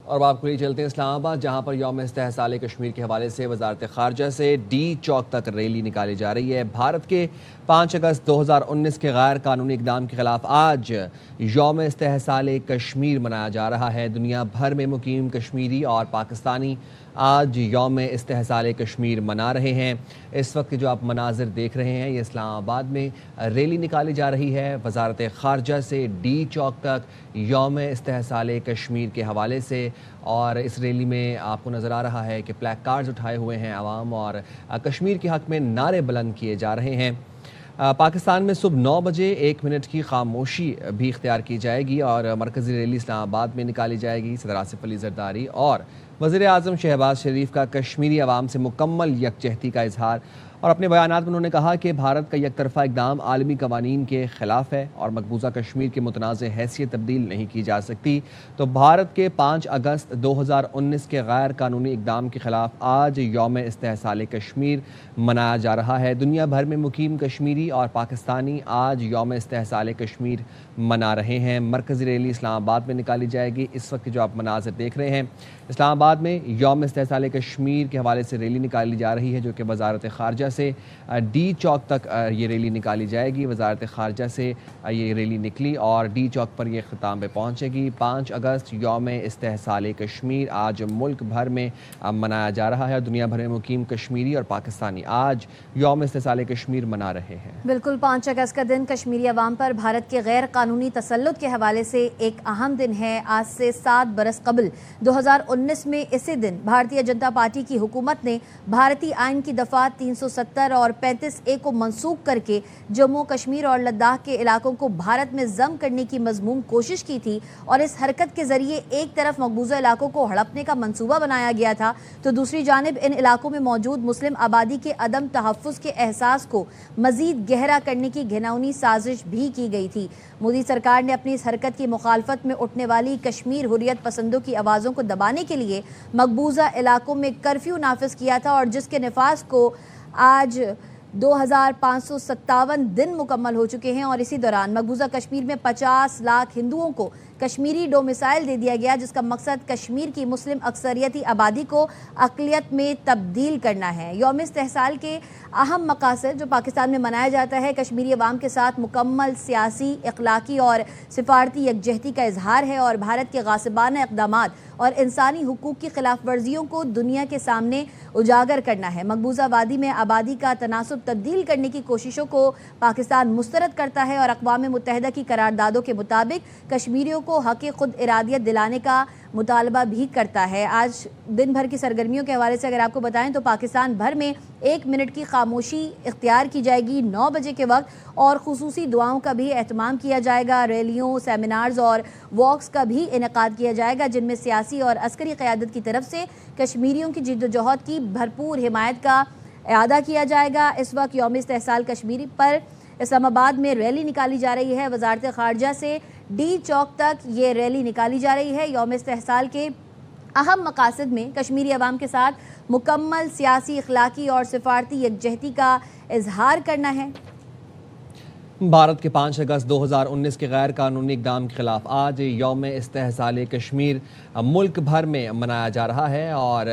اور آپ کو لیے چلتے ہیں اسلام آباد، جہاں پر یوم استحصال کشمیر کے حوالے سے وزارت خارجہ سے ڈی چوک تک ریلی نکالی جا رہی ہے۔ بھارت کے 5 اگست 2019 کے غیر قانونی اقدام کے خلاف آج یوم استحصال کشمیر منایا جا رہا ہے۔ دنیا بھر میں مقیم کشمیری اور پاکستانی آج یوم استحصال کشمیر منا رہے ہیں۔ اس وقت جو آپ مناظر دیکھ رہے ہیں، یہ اسلام آباد میں ریلی نکالی جا رہی ہے وزارت خارجہ سے ڈی چوک تک یوم استحصال کشمیر کے حوالے سے، اور اس ریلی میں آپ کو نظر آ رہا ہے کہ پلیک کارڈز اٹھائے ہوئے ہیں عوام، اور کشمیر کے حق میں نعرے بلند کیے جا رہے ہیں۔ پاکستان میں صبح 9 بجے 1 منٹ کی خاموشی بھی اختیار کی جائے گی اور مرکزی ریلی اسلام آباد میں نکالی جائے گی۔ صدر آصف علی زرداری اور وزیر اعظم شہباز شریف کا کشمیری عوام سے مکمل یکجہتی کا اظہار، اور اپنے بیانات میں انہوں نے کہا کہ بھارت کا یک طرفہ اقدام عالمی قوانین کے خلاف ہے اور مقبوضہ کشمیر کی متنازع حیثیت تبدیل نہیں کی جا سکتی۔ تو بھارت کے 5 اگست 2019 کے غیر قانونی اقدام کے خلاف آج یوم استحصال کشمیر منایا جا رہا ہے۔ دنیا بھر میں مقیم کشمیری اور پاکستانی آج یوم استحصال کشمیر منا رہے ہیں۔ مرکزی ریلی اسلام آباد میں نکالی جائے گی۔ اس وقت جو آپ مناظر دیکھ رہے ہیں، اسلام آباد میں یوم استحصال کشمیر کے حوالے سے ریلی نکالی جا رہی ہے، جو کہ وزارت خارجہ سے ڈی چوک تک یہ ریلی نکالی جائے گی۔ وزارت خارجہ سے یہ ریلی نکلی اور ڈی چوک پر یہ اختتام پہ پہنچے گی۔ 5 اگست یوم استحصال کشمیر آج ملک بھر میں منایا جا رہا ہے۔ دنیا بھر میں مقیم کشمیری اور پاکستانی آج یوم استحصال کشمیر منا رہے ہیں۔ بالکل، 5 اگست کا دن کشمیری عوام پر بھارت کے غیر قانونی تسلط کے حوالے سے ایک اہم دن ہے۔ آج سے 7 برس قبل 2019 میں اسی دن بھارتیہ جنتا پارٹی کی حکومت نے بھارتی آئین کی دفعات 370 اور 35A کو منسوخ کر کے جموں کشمیر اور لداخ کے علاقوں کو بھارت میں ضم کرنے کی مذموم کوشش کی تھی، اور اس حرکت کے ذریعے ایک طرف مقبوضہ علاقوں کو ہڑپنے کا منصوبہ بنایا گیا تھا، تو دوسری جانب ان علاقوں میں موجود مسلم آبادی کے عدم تحفظ کے احساس کو مزید گہرا کرنے کی گھناؤنی سازش بھی کی گئی تھی۔ مودی سرکار نے اپنی اس حرکت کی مخالفت میں اٹھنے والی کشمیر حریت پسندوں کی آوازوں کو دبانے کے لیے مقبوضہ علاقوں میں کرفیو نافذ کیا تھا، اور جس کے نفاذ کو آج 2557 دن مکمل ہو چکے ہیں، اور اسی دوران مقبوضہ کشمیر میں 50 لاکھ ہندوؤں کو کشمیری ڈومیسائل دے دیا گیا، جس کا مقصد کشمیر کی مسلم اکثریتی آبادی کو اقلیت میں تبدیل کرنا ہے۔ یوم استحصال کے اہم مقاصد جو پاکستان میں منایا جاتا ہے، کشمیری عوام کے ساتھ مکمل سیاسی، اخلاقی اور سفارتی یکجہتی کا اظہار ہے، اور بھارت کے غاصبانہ اقدامات اور انسانی حقوق کی خلاف ورزیوں کو دنیا کے سامنے اجاگر کرنا ہے۔ مقبوضہ وادی میں آبادی کا تناسب تبدیل کرنے کی کوششوں کو پاکستان مسترد کرتا ہے، اور اقوام متحدہ کی قراردادوں کے مطابق کشمیریوں کو حق خود ارادیت دلانے کا مطالبہ بھی کرتا ہے۔ آج دن بھر کی سرگرمیوں کے حوالے سے اگر آپ کو بتائیں تو پاکستان بھر میں 1 منٹ کی خاموشی اختیار کی جائے گی 9 بجے کے وقت، اور خصوصی دعاؤں کا بھی اہتمام کیا جائے گا۔ ریلیوں، سیمینارز اور واکس کا بھی انعقاد کیا جائے گا، جن میں سیاسی اور عسکری قیادت کی طرف سے کشمیریوں کی جدوجہد کی بھرپور حمایت کا اعادہ کیا جائے گا۔ اس وقت یوم استحصال کشمیری پر اسلام آباد میں ریلی نکالی جا رہی ہے۔ وزارت خارجہ سے ڈی چوک تک یہ ریلی نکالی جا رہی ہے۔ یوم استحصال کے اہم مقاصد میں کشمیری عوام کے ساتھ مکمل سیاسی، اخلاقی اور سفارتی یکجہتی کا اظہار کرنا ہے۔ بھارت کے 5 اگست 2019 کے غیر قانونی اقدام کے خلاف آج یوم استحصال کشمیر ملک بھر میں منایا جا رہا ہے، اور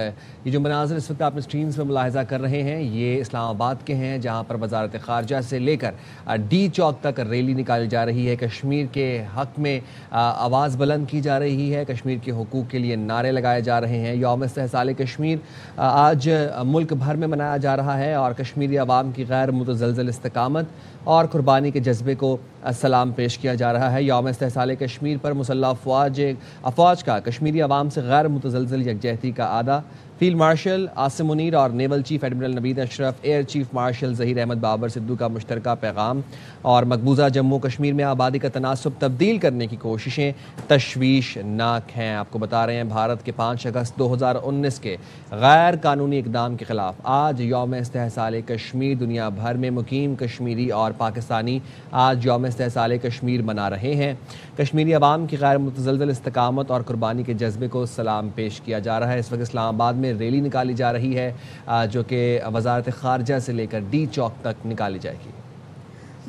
یہ جو مناظر اس وقت آپ اسکرینز پہ ملاحظہ کر رہے ہیں، یہ اسلام آباد کے ہیں، جہاں پر وزارت خارجہ سے لے کر ڈی چوک تک ریلی نکالی جا رہی ہے۔ کشمیر کے حق میں آواز بلند کی جا رہی ہے، کشمیر کے حقوق کے لیے نعرے لگائے جا رہے ہیں۔ یوم استحصال کشمیر آج ملک بھر میں منایا جا رہا ہے، اور کشمیری عوام کی غیر متزلزل استقامت اور قربانی کے جذبے کو سلام پیش کیا جا رہا ہے۔ یوم استحصال کشمیر پر مسلح افواج کا کشمیری عوام سے غیر متزلزل یکجہتی کا اعادہ۔ فیلڈ مارشل عاصم منیر اور naval chief admiral Naveed Ashraf, air chief marshal Zaheer Ahmed Babar Sidhu کا مشترکہ پیغام، اور مقبوضہ جموں کشمیر میں آبادی کا تناسب تبدیل کرنے کی کوششیں تشویشناک ہیں۔ آپ کو بتا رہے ہیں، بھارت کے 5 اگست 2019 کے غیر قانونی اقدام کے خلاف آج یوم استحصال کشمیر، دنیا بھر میں مقیم کشمیری اور پاکستانی آج یوم استحصال کشمیر منا رہے ہیں۔ کشمیری عوام کی غیر متزلزل استقامت اور قربانی کے جذبے کو سلام پیش کیا جا رہا ہے۔ اس وقت اسلام آباد میں ریلی نکالی جا رہی ہے، جو کہ وزارت خارجہ سے لے کر ڈی چوک تک نکالی جائے گی۔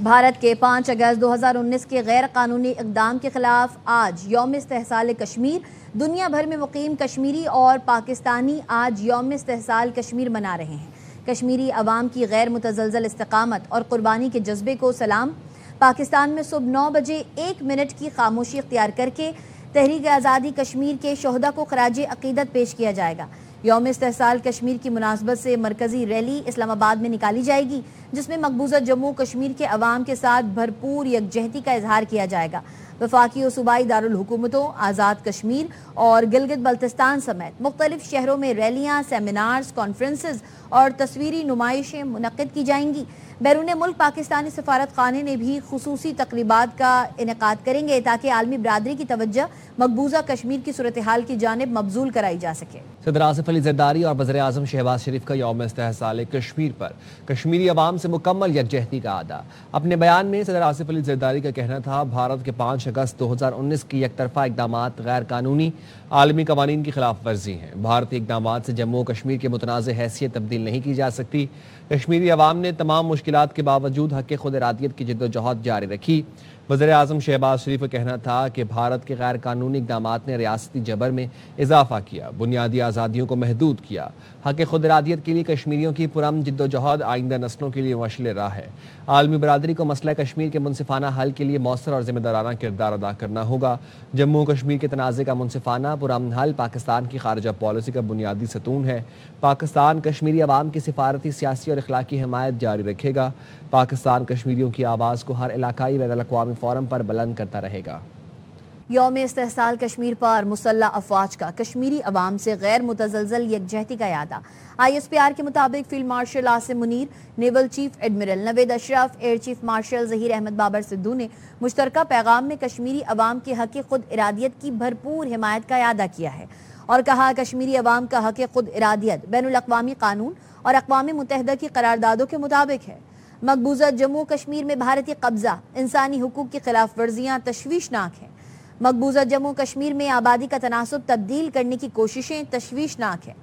بھارت کے 5 اگست 2019 کے غیر قانونی اقدام کے خلاف آج یوم استحصال کشمیر دنیا بھر میں مقیم کشمیری اور پاکستانی آج یوم استحصال کشمیر منا رہے ہیں۔ کشمیری عوام کی غیر متزلزل استقامت اور قربانی کے جذبے کو سلام۔ پاکستان میں صبح 9 بجے 1 منٹ کی خاموشی اختیار کر کے تحریک آزادی کشمیر کے شہداء کو خراج عقیدت پیش کیا جائے گا۔ یوم استحصال کشمیر کی مناسبت سے مرکزی ریلی اسلام آباد میں نکالی جائے گی، جس میں مقبوضہ جموں کشمیر کے عوام کے ساتھ بھرپور یکجہتی کا اظہار کیا جائے گا۔ وفاقی و صوبائی دارالحکومتوں، آزاد کشمیر اور گلگت بلتستان سمیت مختلف شہروں میں ریلیاں، سیمینارز، کانفرنسز اور تصویری نمائشیں منعقد کی جائیں گی۔ بیرون ملک پاکستانی سفارت خانے نے بھی خصوصی تقریبات کا انعقاد کریں گے تاکہ عالمی برادری کی توجہ مقبوضہ کشمیر کی صورتحال کی جانب مبذول کرائی جا سکے۔ صدر آصف علی زرداری اور وزیر اعظم شہباز شریف کا یوم استحصال کشمیر پر کشمیری عوام سے مکمل یکجہتی کا اعادہ۔ اپنے بیان میں صدر آصف علی زرداری کا کہنا تھا، بھارت کے 5 اگست 2019 کی یک طرفہ اقدامات غیر قانونی عالمی قوانین کی خلاف ورزی ہیں۔ بھارتی اقدامات سے جموں و کشمیر کی متنازع حیثیت تبدیل نہیں کی جا سکتی۔ کشمیری عوام نے تمام مشکلات کے باوجود حق خود ارادیت کی جدوجہد جاری رکھی۔ وزیر اعظم شہباز شریف کا کہنا تھا کہ بھارت کے غیر قانونی اقدامات نے ریاستی جبر میں اضافہ کیا، بنیادی آزادیوں کو محدود کیا۔ حق خود ارادیت کے لیے کشمیریوں کی پرامن جدوجہد آئندہ نسلوں کے لیے مشعل راہ ہے۔ عالمی برادری کو مسئلہ کشمیر کے منصفانہ حل کے لیے مؤثر اور ذمہ دارانہ کردار ادا کرنا ہوگا۔ جموں و کشمیر کے تنازع کا منصفانہ پرامن حل پاکستان کی خارجہ پالیسی کا بنیادی ستون ہے۔ پاکستان کشمیری عوام کی سفارتی، سیاسی اور اخلاقی حمایت جاری رکھے گا۔ پاکستان کشمیریوں کی آواز کو ہر علاقائی بین الاقوامی فورم پر بلند کرتا رہے گا۔ یوم استحصال کشمیر پر مسلح افواج کا کشمیری عوام سے غیر متزلزل یکجہتی کا اعادہ۔ ISPR کے مطابق field marshal Asim Munir, naval chief admiral Naveed Ashraf, air chief marshal Zaheer Ahmed Babar Sidhu نے مشترکہ پیغام میں کشمیری عوام کے حق خود ارادیت کی بھرپور حمایت کا اعادہ کیا ہے اور کہا، کشمیری عوام کا حق خود ارادیت بین الاقوامی قانون اور اقوام متحدہ کی قراردادوں کے مطابق ہے۔ مقبوضہ جموں کشمیر میں بھارتی قبضہ، انسانی حقوق کی خلاف ورزیاں تشویشناک ہیں۔ مقبوضہ جموں کشمیر میں آبادی کا تناسب تبدیل کرنے کی کوششیں تشویشناک ہیں۔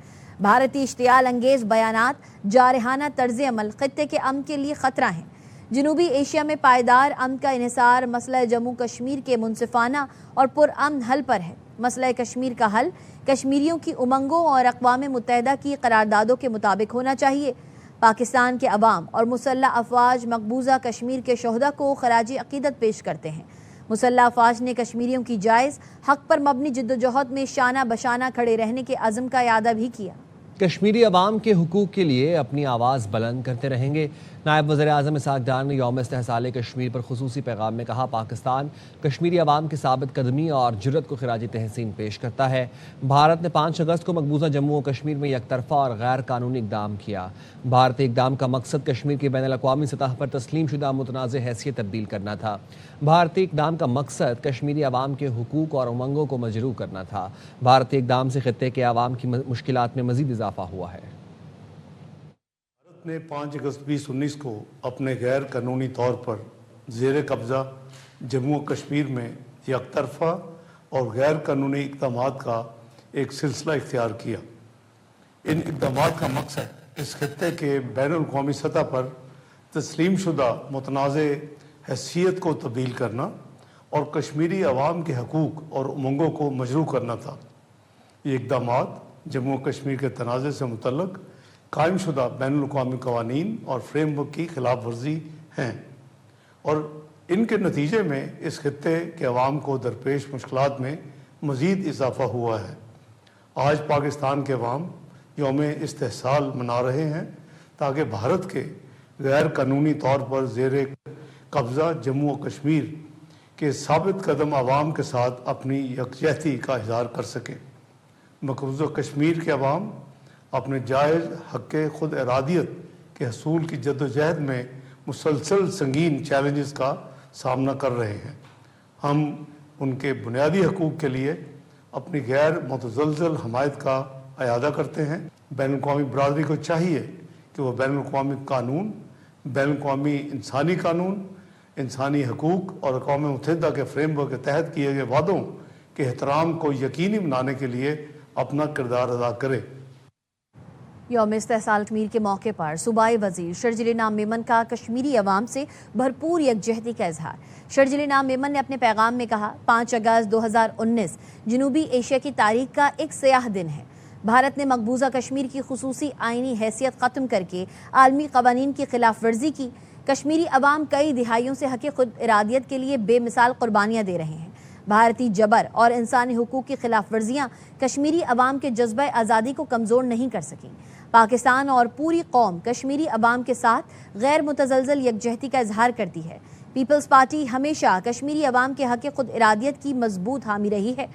بھارتی اشتعال انگیز بیانات، جارحانہ طرز عمل خطے کے امن کے لیے خطرہ ہیں۔ جنوبی ایشیا میں پائیدار امن کا انحصار مسئلہ جموں کشمیر کے منصفانہ اور پرامن حل پر ہے۔ مسئلہ کشمیر کا حل کشمیریوں کی امنگوں اور اقوام متحدہ کی قراردادوں کے مطابق ہونا چاہیے۔ پاکستان کے عوام اور مسلح افواج مقبوضہ کشمیر کے شہداء کو خراج عقیدت پیش کرتے ہیں۔ مسلح افواج نے کشمیریوں کی جائز حق پر مبنی جدوجہد میں شانہ بشانہ کھڑے رہنے کے عزم کا اعادہ بھی کیا۔ کشمیری عوام کے حقوق کے لیے اپنی آواز بلند کرتے رہیں گے۔ نائب وزیر اعظم اسحاق ڈار نے یوم استحصال کشمیر پر خصوصی پیغام میں کہا، پاکستان کشمیری عوام کی ثابت قدمی اور جرأت کو خراج تحسین پیش کرتا ہے۔ بھارت نے 5 اگست کو مقبوضہ جموں و کشمیر میں یک طرفہ اور غیر قانونی اقدام کیا۔ بھارتی اقدام کا مقصد کشمیر کی بین الاقوامی سطح پر تسلیم شدہ متنازع حیثیت تبدیل کرنا تھا۔ بھارتی اقدام کا مقصد کشمیری عوام کے حقوق اور امنگوں کو مجروح کرنا تھا۔ بھارتی اقدام سے خطے کے عوام کی مشکلات میں مزید اضافہ ہوا ہے۔ بھارت نے 5 اگست 2019 کو اپنے غیر قانونی طور پر زیر قبضہ جموں و کشمیر میں یک طرفہ اور غیر قانونی اقدامات کا ایک سلسلہ اختیار کیا۔ ان اقدامات کا مقصد اس خطے کے بین الاقوامی سطح پر تسلیم شدہ متنازع حیثیت کو تبدیل کرنا اور کشمیری عوام کے حقوق اور امنگوں کو مجروح کرنا تھا۔ یہ اقدامات جموں و کشمیر کے تنازع سے متعلق قائم شدہ بین الاقوامی قوانین اور فریم ورک کی خلاف ورزی ہیں اور ان کے نتیجے میں اس خطے کے عوام کو درپیش مشکلات میں مزید اضافہ ہوا ہے۔ آج پاکستان کے عوام یوم استحصال منا رہے ہیں تاکہ بھارت کے غیر قانونی طور پر زیر قبضہ جموں و کشمیر کے ثابت قدم عوام کے ساتھ اپنی یکجہتی کا اظہار کر سکیں۔ مقبوضہ کشمیر کے عوام اپنے جائز حق خود ارادیت کے حصول کی جدوجہد میں مسلسل سنگین چیلنجز کا سامنا کر رہے ہیں۔ ہم ان کے بنیادی حقوق کے لیے اپنی غیر متزلزل حمایت کا اعادہ کرتے ہیں۔ بین الاقوامی برادری کو چاہیے کہ وہ بین الاقوامی قانون، بین الاقوامی انسانی قانون، انسانی حقوق اور اقوام متحدہ کے فریم ورک کے تحت کیے گئے وعدوں کے احترام کو یقینی بنانے کے لیے اپنا کردار ادا کرے۔ یوم استحصال کشمیر کے موقع پر صوبائی وزیر شرجیل انعام میمن کا کشمیری عوام سے بھرپور یکجہتی کا اظہار۔ شرجیل انعام میمن نے اپنے پیغام میں کہا 5 اگست 2019 جنوبی ایشیا کی تاریخ کا ایک سیاہ دن ہے۔ بھارت نے مقبوضہ کشمیر کی خصوصی آئینی حیثیت ختم کر کے عالمی قوانین کی خلاف ورزی کی۔ کشمیری عوام کئی دہائیوں سے حق خود ارادیت کے لیے بے مثال قربانیاں دے رہے ہیں۔ بھارتی جبر اور انسانی حقوق کی خلاف ورزیاں کشمیری عوام کے جذبہ آزادی کو کمزور نہیں کر سکیں۔ پاکستان اور پوری قوم کشمیری عوام کے ساتھ غیر متزلزل یکجہتی کا اظہار کرتی ہے۔ پیپلز پارٹی ہمیشہ کشمیری عوام کے حق خود ارادیت کی مضبوط حامی رہی ہے۔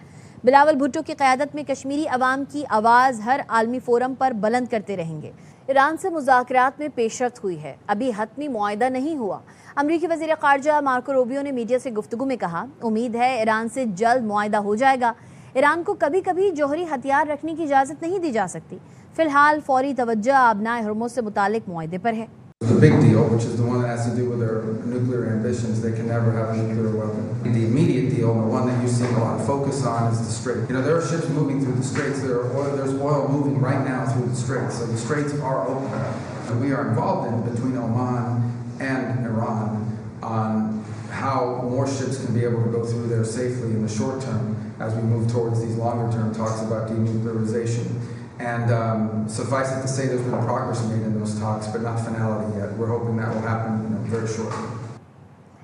بلاول بھٹو کی قیادت میں کشمیری عوام کی آواز ہر عالمی فورم پر بلند کرتے رہیں گے۔ ایران سے مذاکرات میں پیش رفت ہوئی ہے، ابھی حتمی معاہدہ نہیں ہوا۔ امریکی وزیر خارجہ مارکو روبیو نے میڈیا سے گفتگو میں کہا امید ہے ایران سے جلد معاہدہ ہو جائے گا۔ ایران کو کبھی کبھی جوہری ہتھیار رکھنے کی اجازت نہیں دی جا سکتی۔ فی الحال فوری توجہ آبنائے ہرمز سے متعلق معاہدے پر ہے۔ The big deal, which is the one that has to do with their nuclear ambitions, they can never have a nuclear weapon. The immediate deal, the one that you see a lot of focus on, is the Strait. You know, there are ships moving through the Straits. There's oil moving right now through the Straits. So the Straits are open. And we are involved in between Oman and Iran on how more ships can be able to go through there safely in the short term as we move towards these longer term talks about denuclearization. And suffice it to say there's been progress made in those talks, but not finality yet. We're hoping that will happen very shortly.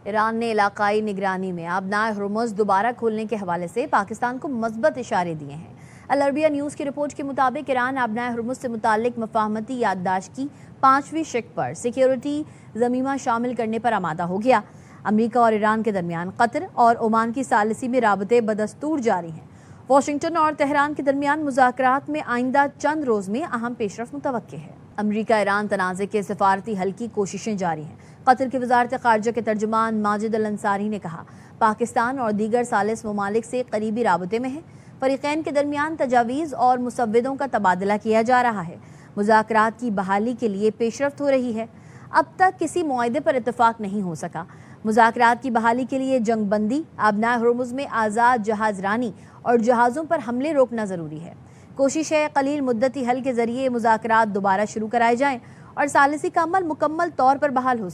Iran نے علاقائی نگرانی میں آبنائے Hormuz دوبارہ کھولنے کے حوالے سے پاکستان کو مثبت اشارے دیے ہیں۔ العربیہ نیوز کی رپورٹ کے مطابق ایران آبنائے ہرمز سے متعلق مفاہمتی یادداشت کی 5ویں شق پر سیکیورٹی ضمیمہ شامل کرنے پر آمادہ ہو گیا۔ امریکہ اور ایران کے درمیان قطر اور عمان کی ثالثی میں رابطے بدستور جاری ہیں۔ واشنگٹن اور تہران کے درمیان مذاکرات میں آئندہ چند روز میں اہم پیش رفت متوقع ہے۔ امریکہ ایران تنازع کے سفارتی حل کی کوششیں جاری ہیں۔ قطر کی وزارت خارجہ کے ترجمان ماجد الانصاری نے کہا پاکستان اور دیگر ثالث ممالک سے قریبی رابطے میں ہے۔ فریقین کے درمیان تجاویز اور مسودوں کا تبادلہ کیا جا رہا ہے۔ مذاکرات کی بحالی کے لیے پیش رفت ہو رہی ہے۔ اب تک کسی معاہدے پر اتفاق نہیں ہو سکا۔ مذاکرات کی بحالی کے لیے جنگ بندی، آبنائے ہرمز میں آزاد جہاز رانی اور جہازوں پر حملے روکنا ضروری ہے۔ کوشش ہے قلیل مدتی حل کے ذریعے مذاکرات دوبارہ شروع کرائے جائیں اور ثالثی کا عمل مکمل طور پر بحال ہو سکے۔